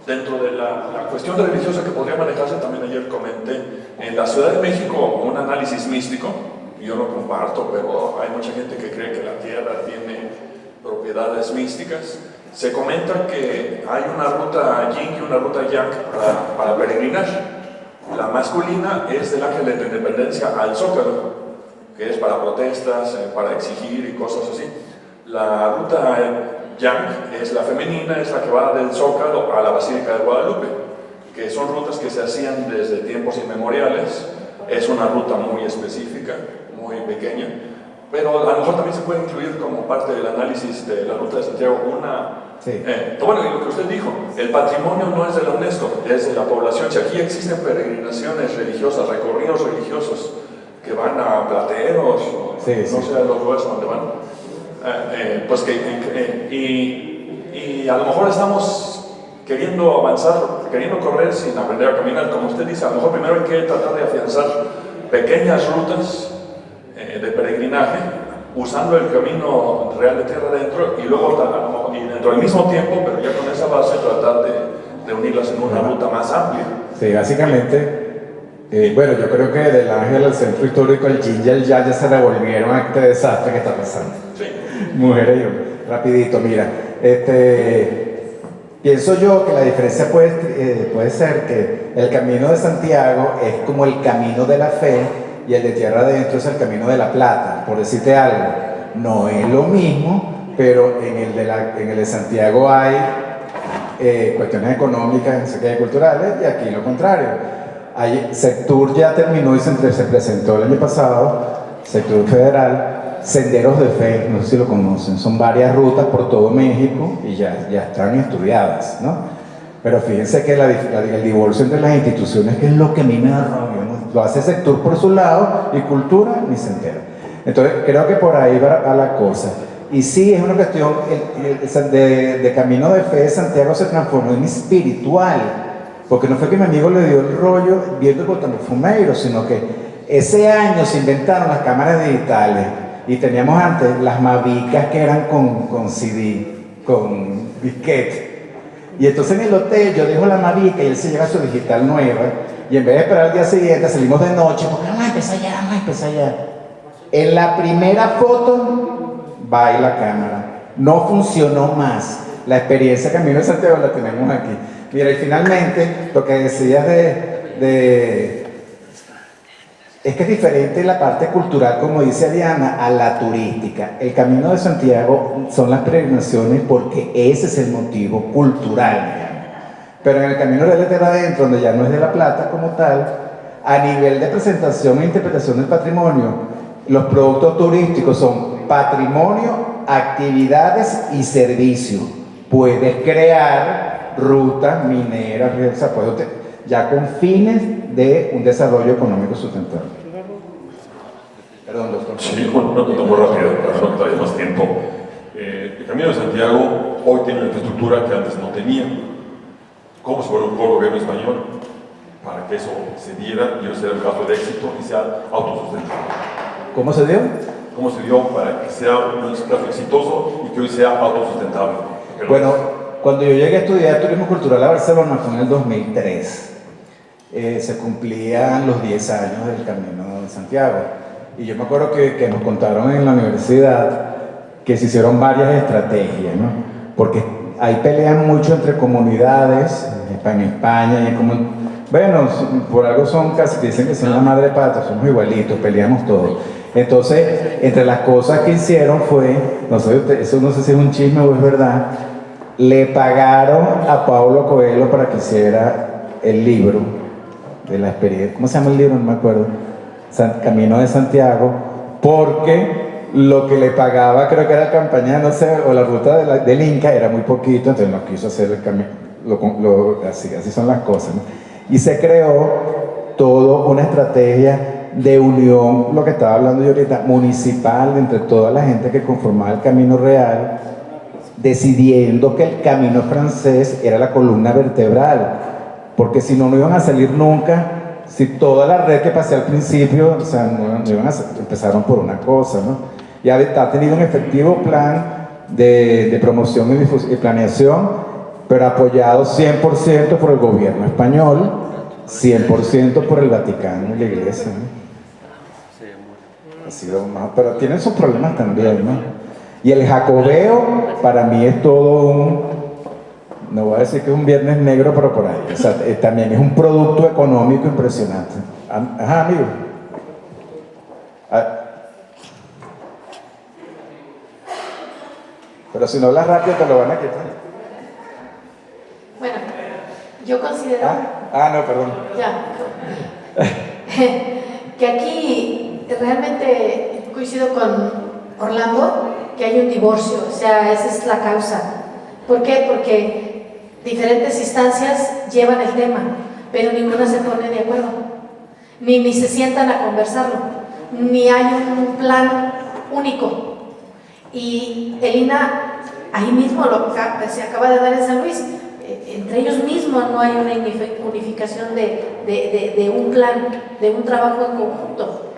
Dentro de la cuestión religiosa que podría manejarse, también ayer comenté, en la Ciudad de México un análisis místico, yo lo comparto, pero hay mucha gente que cree que la tierra tiene propiedades místicas. Se comenta que hay una ruta yin y una ruta yang para peregrinar. La masculina es del Ángel de la Independencia al Zócalo, que es para protestas, para exigir y cosas así. La ruta yang es la femenina, es la que va del Zócalo a la Basílica de Guadalupe, que son rutas que se hacían desde tiempos inmemoriales. Es una ruta muy específica, muy pequeña, pero a lo mejor también se puede incluir como parte del análisis de la ruta de Santiago bueno, y lo que usted dijo, el patrimonio no es de la UNESCO, es de la población. Si aquí existen peregrinaciones religiosas, recorridos religiosos que van a Plateros, no sé, a los lugares donde van, pues y a lo mejor estamos queriendo avanzar, queriendo correr sin aprender a caminar, como usted dice. A lo mejor primero hay que tratar de afianzar pequeñas rutas de peregrinaje, usando el Camino Real de Tierra Adentro, y luego y dentro del mismo tiempo, pero ya con esa base, tratar de unirlas en una ruta más amplia. Sí, básicamente, bueno, yo creo que del Ángel al centro histórico, el yin y el yang ya se revolvieron a este desastre que está pasando. Sí. Mujeres y hombres, rapidito, mira, pienso yo que la diferencia puede ser que el Camino de Santiago es como el camino de la fe y el de Tierra Adentro es el camino de la plata, por decirte algo. No es lo mismo, pero en el de Santiago hay cuestiones económicas y culturales, y aquí lo contrario. Sectur ya terminó y se presentó el año pasado, Sectur Federal, Senderos de Fe, no sé si lo conocen, son varias rutas por todo México y ya están estudiadas, ¿no? Pero fíjense que el divorcio entre las instituciones, que es lo que a mí me da rabia, ¿no? lo hace sector por su lado y cultura ni se entera. Entonces creo que por ahí va la cosa. Y sí, es una cuestión, de Camino de Fe de Santiago se transformó en espiritual, porque no fue que mi amigo le dio el rollo viendo Botafumeiro, sino que ese año se inventaron las cámaras digitales y teníamos antes las Mavicas que eran con CD, con disquete. Y entonces en el hotel yo dejo la Mavica y él se lleva su digital nueva y en vez de esperar al día siguiente salimos de noche porque vamos a empezar ya. En la primera foto va y la cámara. No funcionó más. La experiencia Camino de Santiago la tenemos aquí. Mira, y finalmente lo que decías es que es diferente la parte cultural, como dice Diana, a la turística. El Camino de Santiago son las peregrinaciones porque ese es el motivo cultural, digamos. Pero en el Camino Real de Tierra Adentro, donde ya no es de La Plata como tal, a nivel de presentación e interpretación del patrimonio, los productos turísticos son patrimonio, actividades y servicios. Puedes crear rutas mineras, ya con fines de un desarrollo económico sustentable. Perdón, doctor. Sí, bueno, una pregunta muy rápida, para no quitar más tiempo. El Camino de Santiago hoy tiene una infraestructura que antes no tenía. ¿Cómo se volvió el gobierno español para que eso se diera y ese sea el caso de éxito y sea autosustentable? ¿Cómo se dio? ¿Cómo se dio para que sea un caso exitoso y que hoy sea autosustentable? Bueno, cuando yo llegué a estudiar turismo cultural a Barcelona fue en el 2003. Se cumplían los 10 años del Camino de Santiago. Y yo me acuerdo que nos contaron en la universidad que se hicieron varias estrategias, ¿no? Porque ahí pelean mucho entre comunidades, en España, y bueno, por algo son casi, dicen que son la madre patria, somos igualitos, peleamos todos. Entonces, entre las cosas que hicieron fue, no sé, eso no sé si es un chisme o es verdad, le pagaron a Paulo Coelho para que hiciera el libro de la experiencia, ¿cómo se llama el libro? No me acuerdo. Camino de Santiago, porque lo que le pagaba, creo que era la campaña, no sé, o la ruta del Inca, era muy poquito, entonces no quiso hacer el camino, así son las cosas, ¿no? Y se creó toda una estrategia de unión, lo que estaba hablando yo ahorita, municipal, entre toda la gente que conformaba el Camino Real, decidiendo que el Camino francés era la columna vertebral, porque si no, no iban a salir nunca. Si toda la red que pasé al principio, o sea, empezaron por una cosa, ¿no? Y ha tenido un efectivo plan de promoción y planeación, pero apoyado 100% por el gobierno español, 100% por el Vaticano y la Iglesia, ¿no? Ha sido más, pero tienen sus problemas también, ¿no? Y el jacobeo, para mí es todo no voy a decir que es un viernes negro, pero por ahí. O sea, también es un producto económico impresionante. Ajá, amigo. Pero si no hablas rápido te lo van a quitar. Bueno, yo considero... no, perdón. Ya. Que aquí realmente coincido con Orlando, que hay un divorcio, o sea, esa es la causa. ¿Por qué? Porque diferentes instancias llevan el tema, pero ninguna se pone de acuerdo, ni se sientan a conversarlo, ni hay un plan único. Y el INA, ahí mismo se acaba de dar en San Luis, entre ellos mismos no hay una unificación de un plan, de un trabajo en conjunto.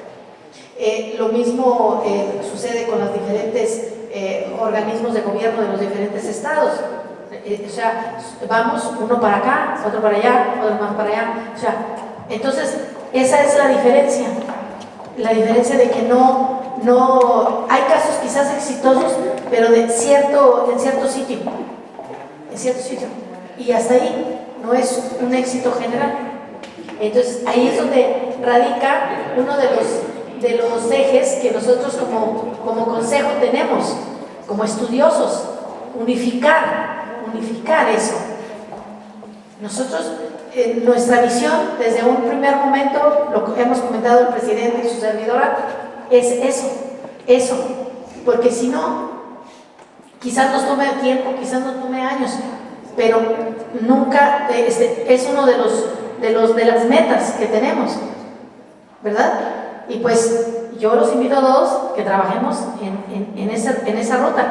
Lo mismo sucede con los diferentes organismos de gobierno de los diferentes estados. O sea, vamos uno para acá, otro para allá, otro más para allá. O sea, entonces esa es la diferencia de que no hay casos quizás exitosos, pero en cierto sitio, y hasta ahí no es un éxito general. Entonces ahí es donde radica uno de los ejes que nosotros como consejo tenemos, como estudiosos, unificar eso. Nosotros, nuestra visión, desde un primer momento, lo que hemos comentado el presidente y su servidora, es eso, porque si no, quizás nos tome tiempo, quizás nos tome años, pero nunca, es uno de las metas que tenemos, ¿verdad? Y pues yo los invito a todos que trabajemos en esa ruta,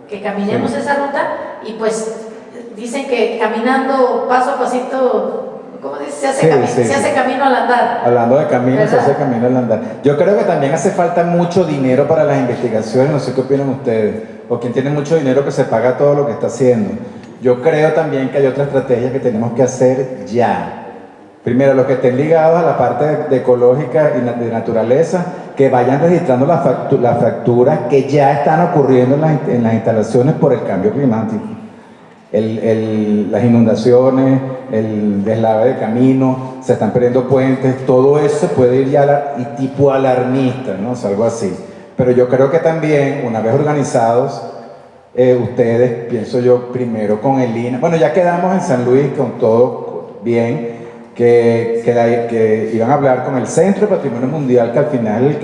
que caminemos esa ruta y pues dicen que caminando paso a pasito, ¿cómo dice? Se hace camino al andar. Hablando de camino, ¿verdad? se hace camino al andar. Yo creo que también hace falta mucho dinero para las investigaciones, no sé qué opinan ustedes, o quien tiene mucho dinero que se paga todo lo que está haciendo. Yo creo también que hay otra estrategia que tenemos que hacer ya. Primero, los que estén ligados a la parte de ecológica y de naturaleza, que vayan registrando las fracturas que ya están ocurriendo en las instalaciones por el cambio climático. Las inundaciones, el deslave de caminos, se están perdiendo puentes, todo eso se puede ir ya y tipo alarmista, ¿no? O sea, algo así. Pero yo creo que también, una vez organizados, ustedes, pienso yo, primero con el INA, bueno, ya quedamos en San Luis con todo bien, que iban a hablar con el Centro de Patrimonio Mundial, que al final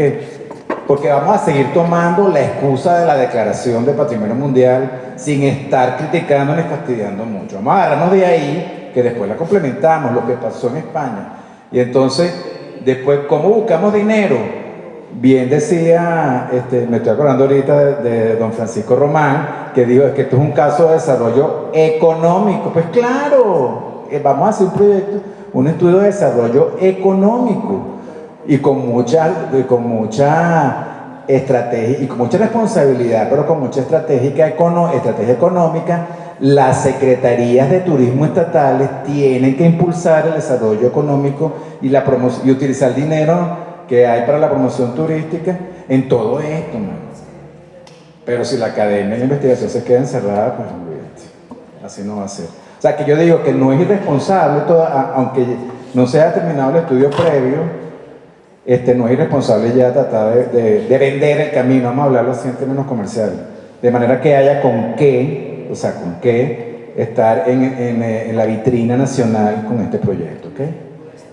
porque vamos a seguir tomando la excusa de la Declaración de Patrimonio Mundial sin estar criticando ni fastidiando mucho. Vamos a agarrarnos de ahí, que después la complementamos, lo que pasó en España. Y entonces, después, ¿cómo buscamos dinero? Bien decía, me estoy acordando ahorita de don Francisco Román, que dijo que esto es un caso de desarrollo económico. Pues claro, vamos a hacer un proyecto, un estudio de desarrollo económico y con mucha estrategia y con mucha responsabilidad, pero con mucha estrategia económica. Las secretarías de turismo estatales tienen que impulsar el desarrollo económico y la promoción y utilizar el dinero que hay para la promoción turística en todo esto, man. Pero si la academia y la investigación se queda encerrada, pues olvídate, así no va a ser. O sea, que yo digo que no es irresponsable, aunque no se haya terminado el estudio previo, no es irresponsable ya tratar de vender el camino, vamos a hablarlo así en términos comerciales, de manera que haya con qué estar en la vitrina nacional con este proyecto, ¿ok?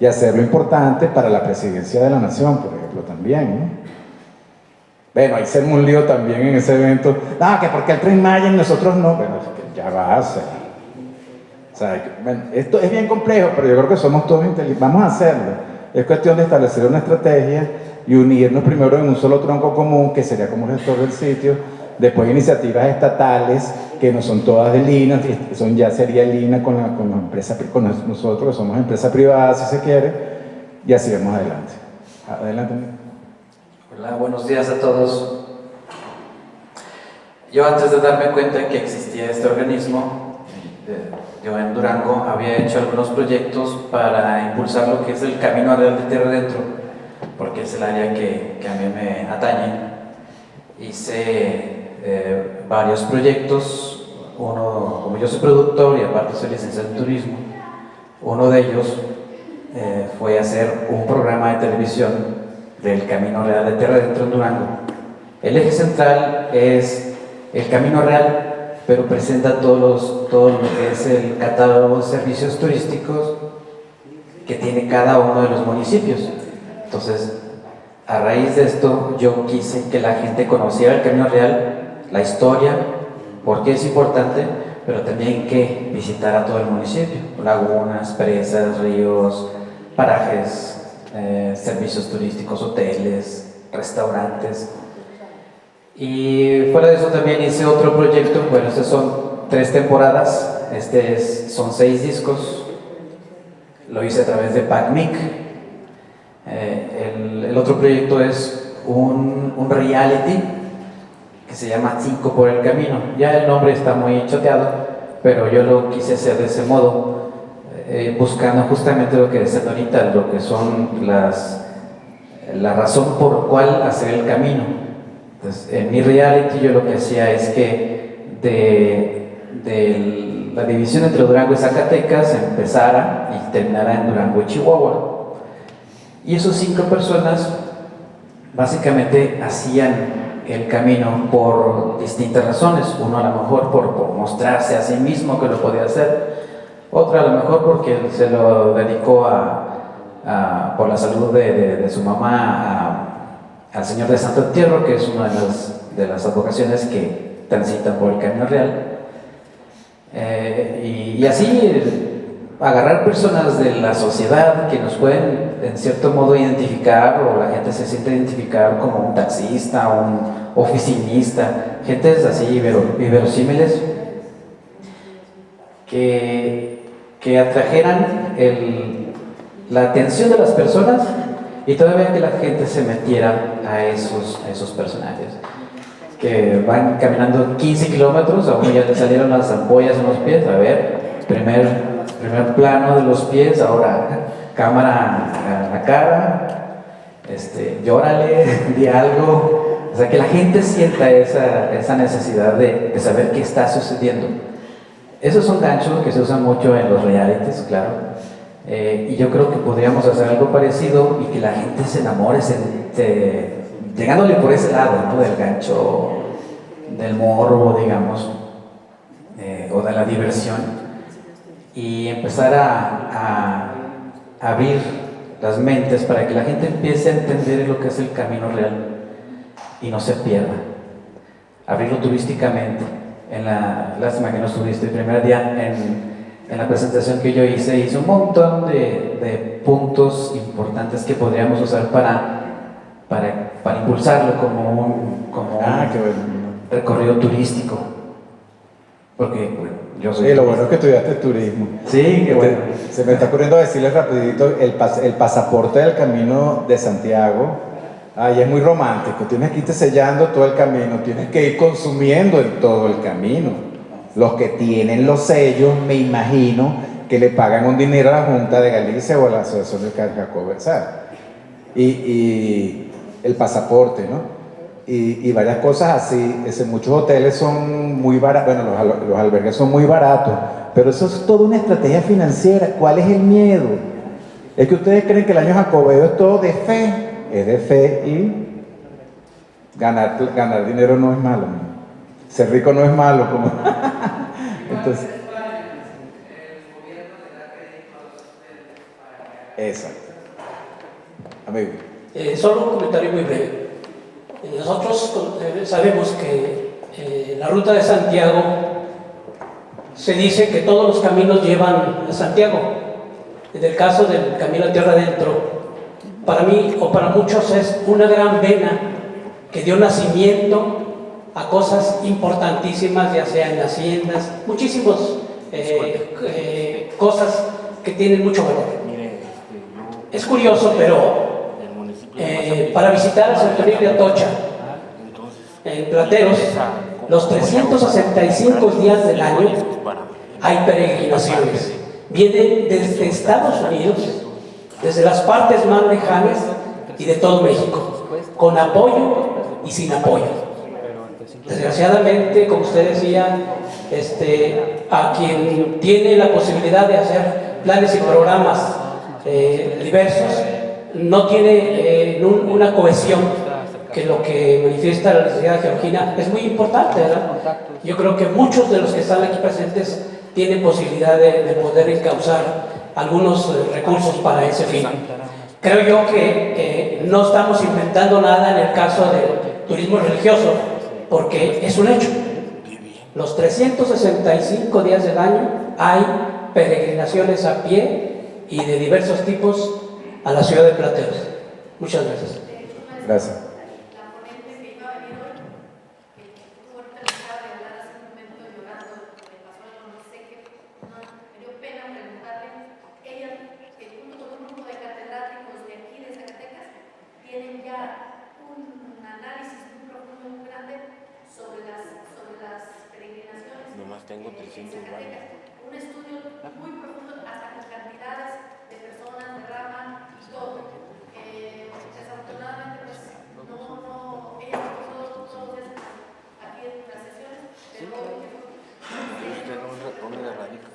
Y hacerlo importante para la presidencia de la nación, por ejemplo, también, ¿no? Bueno, ahí se armó un lío también en ese evento. No, que porque el Tren Maya y nosotros no. Bueno, ya va a ser. O sea, bueno, esto es bien complejo, pero yo creo que somos todos inteligentes. Vamos a hacerlo. Es cuestión de establecer una estrategia y unirnos primero en un solo tronco común, que sería como gestor del sitio. Después iniciativas estatales, que no son todas del INA, ya sería el INA con nosotros que somos empresa privada, si se quiere, y así vamos adelante. Adelante. Hola, buenos días a todos. Yo antes de darme cuenta que existía este organismo, yo en Durango había hecho algunos proyectos para impulsar lo que es el Camino Real de Tierra Adentro, porque es el área que a mí me atañe. Hice varios proyectos, uno, como yo soy productor y aparte soy licenciado en turismo, uno de ellos fue hacer un programa de televisión del Camino Real de Tierra Adentro en Durango. El eje central es el Camino Real, pero presenta todo lo que es el catálogo de servicios turísticos que tiene cada uno de los municipios. Entonces, a raíz de esto, yo quise que la gente conociera el Camino Real, la historia, por qué es importante, pero también que visitara todo el municipio: lagunas, presas, ríos, parajes, servicios turísticos, hoteles, restaurantes. Y fuera de eso también hice otro proyecto. Bueno, estos son 3 temporadas, son 6 discos, lo hice a través de PACMIC. El otro proyecto es un reality que se llama 5 por el Camino. Ya el nombre está muy choteado, pero yo lo quise hacer de ese modo, buscando justamente lo que decían ahorita, lo que son la razón por cual hacer el camino. Entonces, en mi reality yo lo que hacía es que de la división entre Durango y Zacatecas empezara y terminara en Durango y Chihuahua. Y esos 5 personas básicamente hacían el camino por distintas razones. Uno a lo mejor por mostrarse a sí mismo que lo podía hacer, otro a lo mejor porque se lo dedicó por la salud de su mamá al Señor de Santo Entierro, que es una de las advocaciones que transitan por el Camino Real. Y así agarrar personas de la sociedad que nos pueden en cierto modo identificar, o la gente se siente identificada como un taxista, un oficinista, gentes así verosímiles que atrajeran la atención de las personas y todavía que la gente se metiera a esos personajes que van caminando 15 kilómetros, a uno ya le salieron las ampollas en los pies. A ver, primer plano de los pies, ahora cámara a la cara, llórale, di algo. O sea, que la gente sienta esa necesidad de saber qué está sucediendo. Esos son ganchos que se usan mucho en los realities, claro. Y yo creo que podríamos hacer algo parecido y que la gente se enamore, llegándole por ese lado, ¿no? Del gancho, del morbo, digamos, o de la diversión, y empezar a abrir las mentes para que la gente empiece a entender lo que es el camino real y no se pierda. Abrirlo turísticamente. Lástima que no estuviste el primer día en la presentación que yo hice un montón de puntos importantes que podríamos usar para impulsarlo como un qué bueno. recorrido turístico. Porque, bueno, yo soy... Sí, lo bueno es que estudiaste turismo. Sí, qué bueno. Se me está ocurriendo decirles rapidito el pasaporte del Camino de Santiago. Ay, es muy romántico. Tienes que irte sellando todo el camino, tienes que ir consumiendo en todo el camino. Los que tienen los sellos, me imagino que le pagan un dinero a la Junta de Galicia o a la Asociación de Jacobo Bersal. Y el pasaporte, ¿no? Y varias cosas así. Muchos hoteles son muy baratos, bueno, los albergues son muy baratos, pero eso es toda una estrategia financiera. ¿Cuál es el miedo? Es que ustedes creen que el año jacobeo es todo de fe. Es de fe, y ganar dinero no es malo, ¿no? Ser rico no es malo, como entonces, exacto. Amigo. Solo un comentario muy breve. Nosotros sabemos que la ruta de Santiago, se dice que todos los caminos llevan a Santiago. En el caso del Camino a Tierra Adentro, para mí o para muchos es una gran vena que dio nacimiento a cosas importantísimas, ya sea en haciendas, muchísimas cosas que tienen mucho valor. Es curioso, pero para visitar San Antonio de Atocha, en Plateros, los 365 días del año hay peregrinaciones. Vienen desde Estados Unidos, desde las partes más lejanas y de todo México, con apoyo y sin apoyo. Desgraciadamente, como usted decía, a quien tiene la posibilidad de hacer planes y programas diversos, no tiene una cohesión, que lo que manifiesta la licenciada Georgina es muy importante, ¿verdad? Yo creo que muchos de los que están aquí presentes tienen posibilidad de poder encauzar algunos recursos para ese fin. Creo yo que no estamos inventando nada en el caso del turismo religioso, porque es un hecho. Los 365 días del año hay peregrinaciones a pie y de diversos tipos a la ciudad de Plateros. Muchas gracias. Gracias. Tengo 300 baños. Un estudio muy profundo, hasta con cantidades de personas, de rama y todo. Desafortunadamente, pues, ella todos los días aquí en las sesiones, pero ¿Dónde radica?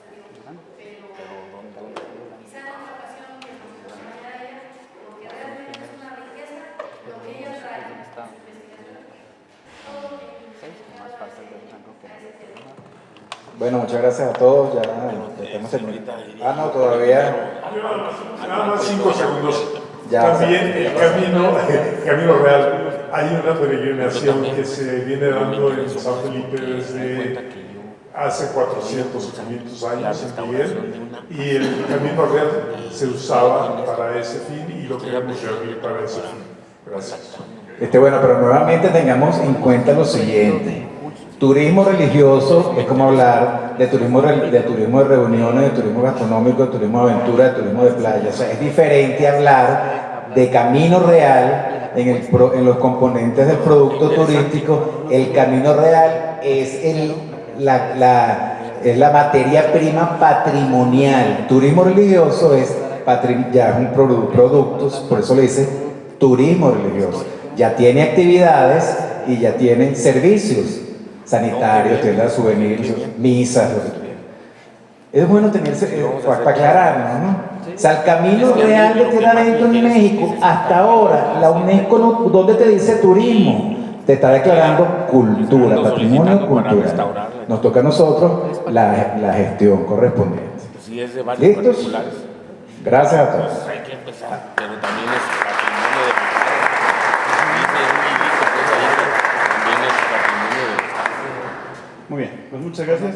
quizá en otra ocasión que nos acompañara ella, porque realmente es una riqueza lo que ella trae en esta investigación. Todo más fácil de Bueno, muchas gracias a todos. Ya estamos terminando. No, todavía. Nada más 5 segundos. Ya, También el camino real. Hay una peregrinación que se viene dando en San Felipe desde hace 400 o 500 años en Miguel, y el Camino Real se usaba para ese fin y lo queremos reabrir para ese fin. Gracias. Bueno, pero nuevamente tengamos en cuenta lo siguiente. Turismo religioso es como hablar de turismo de reuniones, de turismo gastronómico, de turismo de aventura, de turismo de playa. O sea, es diferente hablar de camino real en los componentes del producto turístico. El camino real es la materia prima patrimonial. Turismo religioso ya es un productos, por eso le dice turismo religioso. Ya tiene actividades y ya tiene servicios sanitarios, tiendas de souvenirs, misas, lo que tuviera. Es bueno tenerse, para aclararnos, ¿no? O sea, el camino real de Tierra Adentro en México, hasta ahora, la UNESCO, ¿dónde te dice turismo? Te está declarando cultura, patrimonio cultural. Nos toca a nosotros la gestión correspondiente. Si es de varios ¿Listos? particulares. Gracias a todos. Hay que empezar, pero también es patrimonio de Estado. Dice un librito, pues ahí también es patrimonio de Estado. Muy bien, pues muchas gracias.